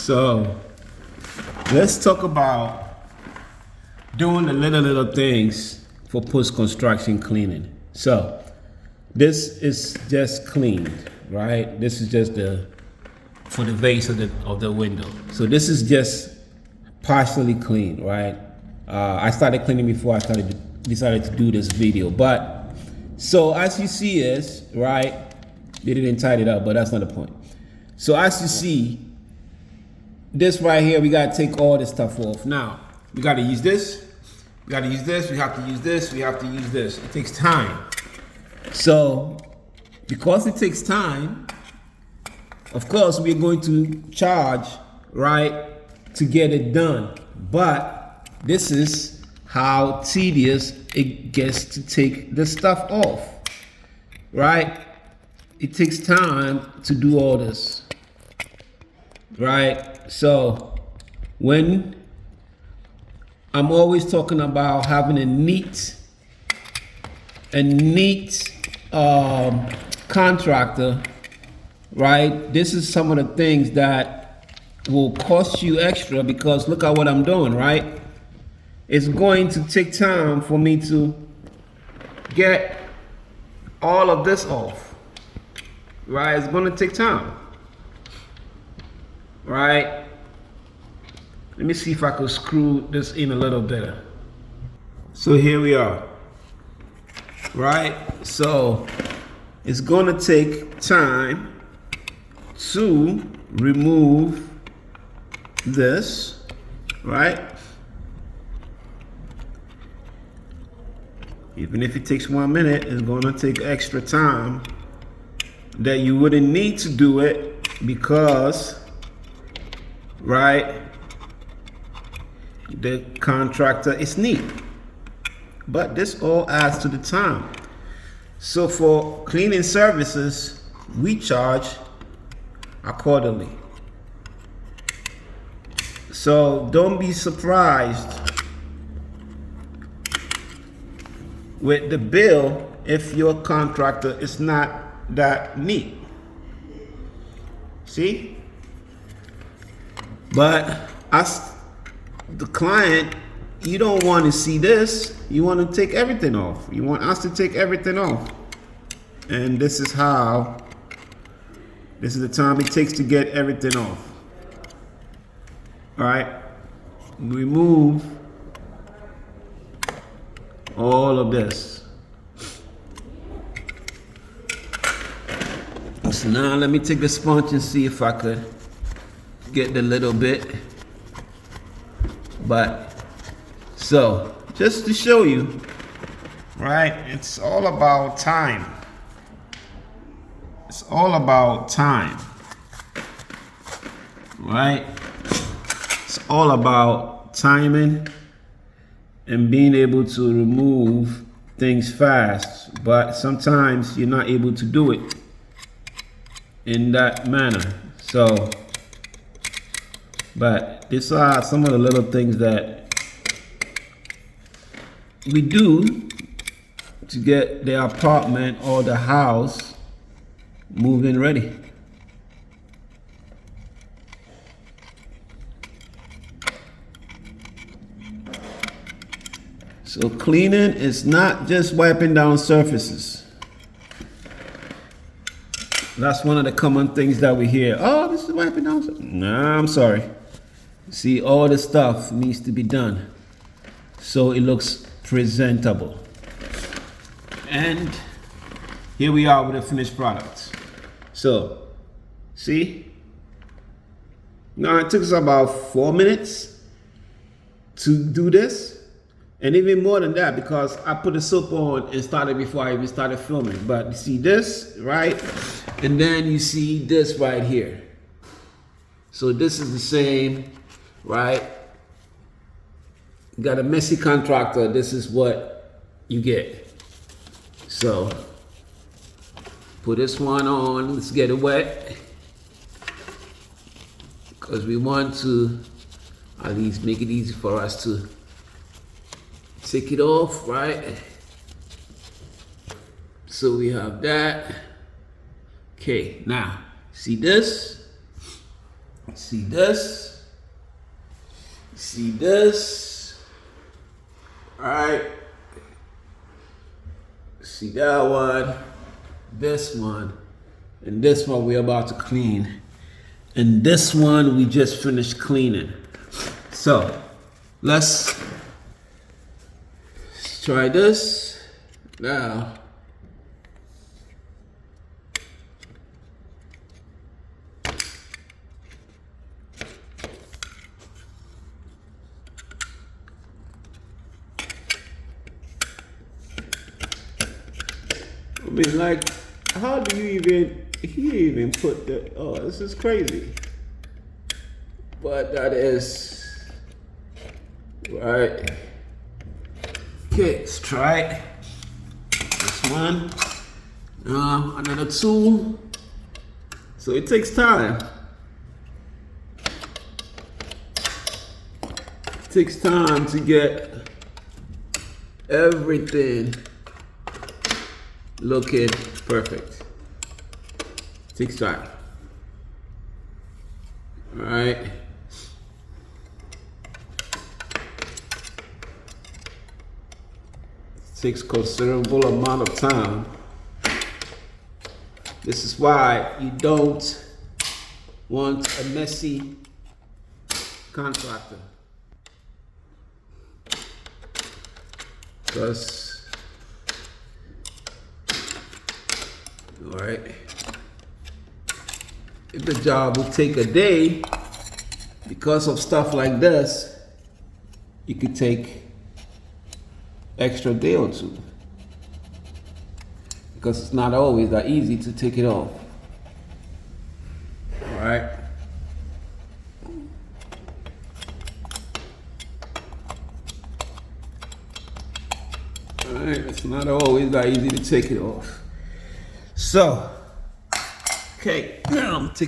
So let's talk about doing the little things for post-construction cleaning. So this is just cleaned, right? This is just for the base of the window. So this is just partially clean, right? I started cleaning before I decided to do this video. But so as you see is, right, they didn't tidy it up, but that's not the point. So as you see, this right here, we gotta take all this stuff off. Now, we gotta use this, we gotta use this, we have to use this, we have to use this. It takes time. So, because it takes time, of course, we're going to charge, right, to get it done. But this is how tedious it gets to take the stuff off, right? It takes time to do all this, right? So when I'm always talking about having a neat contractor, right? This is some of the things that will cost you extra, because look at what I'm doing, right? It's going to take time for me to get all of this off, right? It's going to take time, right? Let me see if I could screw this in a little better. So here we are, right? So it's going to take time to remove this, right? Even if it takes 1 minute, it's going to take extra time that you wouldn't need to do it because, right, the contractor is neat. But this all adds to the time. So for cleaning services, we charge accordingly. So don't be surprised with the bill if your contractor is not that neat. See? But as the client, you don't want to see this. You want to take everything off. You want us to take everything off. And this is the time it takes to get everything off. All right, remove all of this. So now let me take the sponge and see if I could get the little bit. But so just to show you, right, it's all about time. It's all about time, right? It's all about timing and being able to remove things fast, but sometimes you're not able to do it in that manner. So, but these are some of the little things that we do to get the apartment or the house moving ready. So cleaning is not just wiping down surfaces. That's one of the common things that we hear. Oh, this is wiping down surfaces. Nah, I'm sorry. See, all the stuff needs to be done so it looks presentable. And here we are with the finished product. So, see? Now it took us about 4 minutes to do this. And even more than that, because I put the soap on and started before I even started filming. But you see this, right? And then you see this right here. So this is the same, right? You got a messy contractor, this is what you get. So, put this one on, let's get it wet. Because we want to at least make it easy for us to take it off, right? So we have that. Okay, now, see this? See this? See this? All right. See that one, this one, and this one we're about to clean. And this one we just finished cleaning. So let's try this now. I mean, like, how do you even put the, oh, this is crazy. But that is, right. Okay, let's try it. This one, another tool. So it takes time. It takes time to get everything looking perfect. Takes time. All right. Takes considerable amount of time. This is why you don't want a messy contractor, because all right, if the job will take a day because of stuff like this, you could take extra day or two, because it's not always that easy to take it off. All right. All right, it's not always that easy to take it off. So, okay, now I'm taking